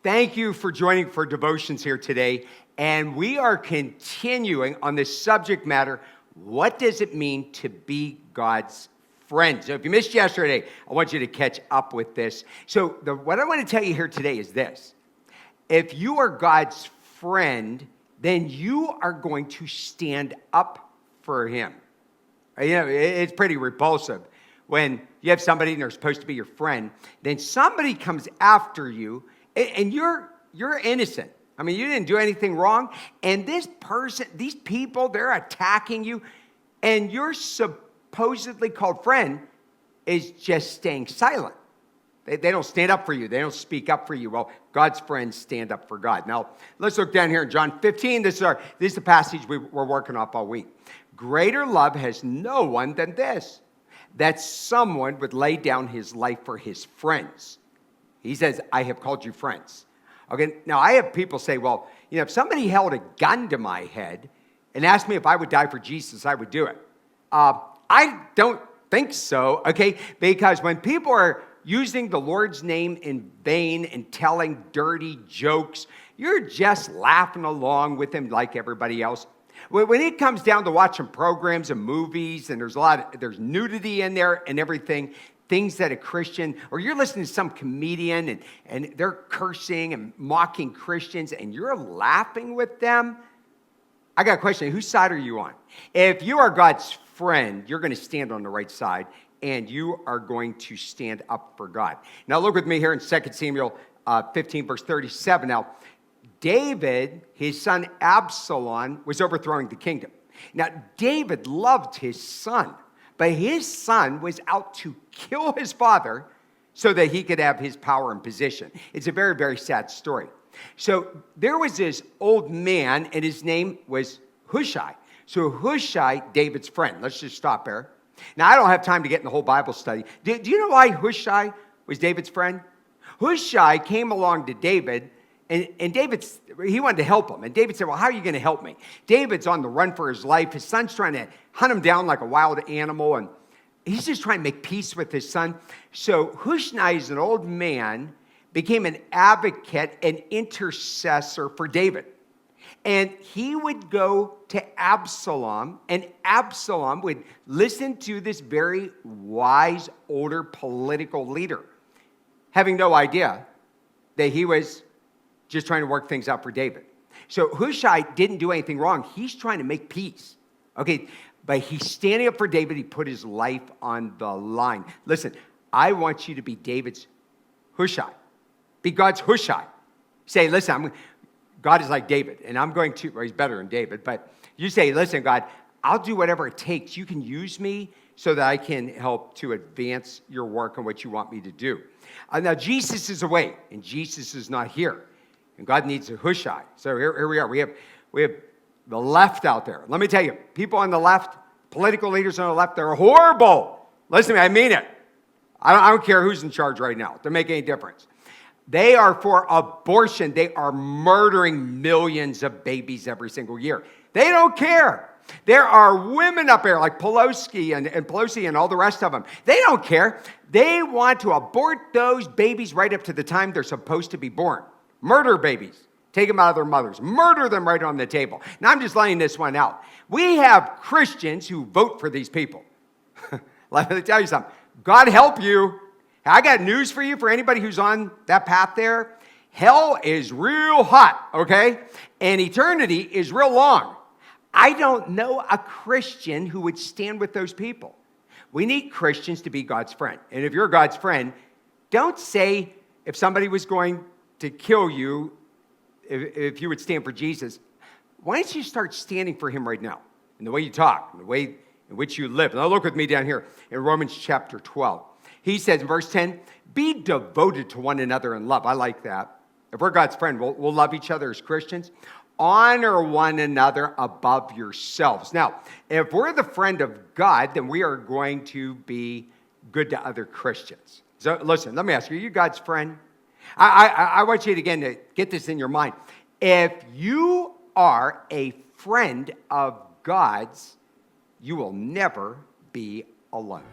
Thank you for joining for devotions here today. And we are continuing on this subject matter. What does it mean to be God's friend? So if you missed yesterday, I want you to catch up with this. So what I want to tell you here today is this. If you are God's friend, then you are going to stand up for him. You know, it's pretty repulsive when you have somebody and they're supposed to be your friend, then somebody comes after you and you're innocent. I mean, you didn't do anything wrong. And this person, these people, they're attacking you. And your supposedly called friend is just staying silent. They don't stand up for you. They don't speak up for you. Well, God's friends stand up for God. Now, let's look down here in John 15. This is the passage we're working off all week. Greater love has no one than this, that someone would lay down his life for his friends. He says, I have called you friends. Okay, now I have people say, well, you know, if somebody held a gun to my head and asked me if I would die for Jesus, I would do it. I don't think so, okay? Because when people are using the Lord's name in vain and telling dirty jokes, you're just laughing along with them like everybody else. When it comes down to watching programs and movies, and there's nudity in there and everything, things that a Christian, or you're listening to some comedian and they're cursing and mocking Christians and you're laughing with them, I got a question. Whose side are you on? If you are God's friend, you're going to stand on the right side and you are going to stand up for God. Now look with me here in 2 Samuel 15, verse 37. Now, David, his son Absalom, was overthrowing the kingdom. Now, David loved his son, but his son was out to kill his father so that he could have his power and position. It's a very, very sad story. So there was this old man, and his name was Hushai. So Hushai, David's friend. Let's just stop there. Now, I don't have time to get in the whole Bible study. Do you know why Hushai was David's friend? Hushai came along to David, and he wanted to help him. And David said, well, how are you going to help me? David's on the run for his life. His son's trying to hunt him down like a wild animal, and he's just trying to make peace with his son. So Hushai is an old man, became an advocate, an intercessor for David. And he would go to Absalom, and Absalom would listen to this very wise, older political leader, having no idea that he was just trying to work things out for David. So Hushai didn't do anything wrong. He's trying to make peace. Okay, but he's standing up for David. He put his life on the line. Listen, I want you to be David's Hushai. Be God's Hushai. Say, listen, God is like David, and I'm going to, well, he's better than David, but you say, listen, God, I'll do whatever it takes. You can use me so that I can help to advance your work and what you want me to do. Now, Jesus is away, and Jesus is not here, and God needs a Hushai. So here we are. We have the left out there. Let me tell you, people on the left, political leaders on the left, they're horrible. Listen to me, I mean it. I don't care who's in charge right now. It doesn't make any difference. They are for abortion. They are murdering millions of babies every single year. They don't care. There are women up there like Pelosi and all the rest of them. They don't care. They want to abort those babies right up to the time they're supposed to be born. Murder babies. Take them out of their mothers. Murder them right on the table. Now, I'm just laying this one out. We have Christians who vote for these people. Let me tell you something. God help you. I got news for you, for anybody who's on that path there. Hell is real hot, okay? And eternity is real long. I don't know a Christian who would stand with those people. We need Christians to be God's friend. And if you're God's friend, don't say if somebody was going to kill you, if you would stand for Jesus, why don't you start standing for him right now? In the way you talk, in the way in which you live. Now look with me down here in Romans chapter 12. He says in verse 10, be devoted to one another in love. I like that. If we're God's friend, we'll love each other as Christians. Honor one another above yourselves. Now, if we're the friend of God, then we are going to be good to other Christians. So listen, let me ask you, are you God's friend? I want you to, again, to get this in your mind. If you are a friend of God's, you will never be alone.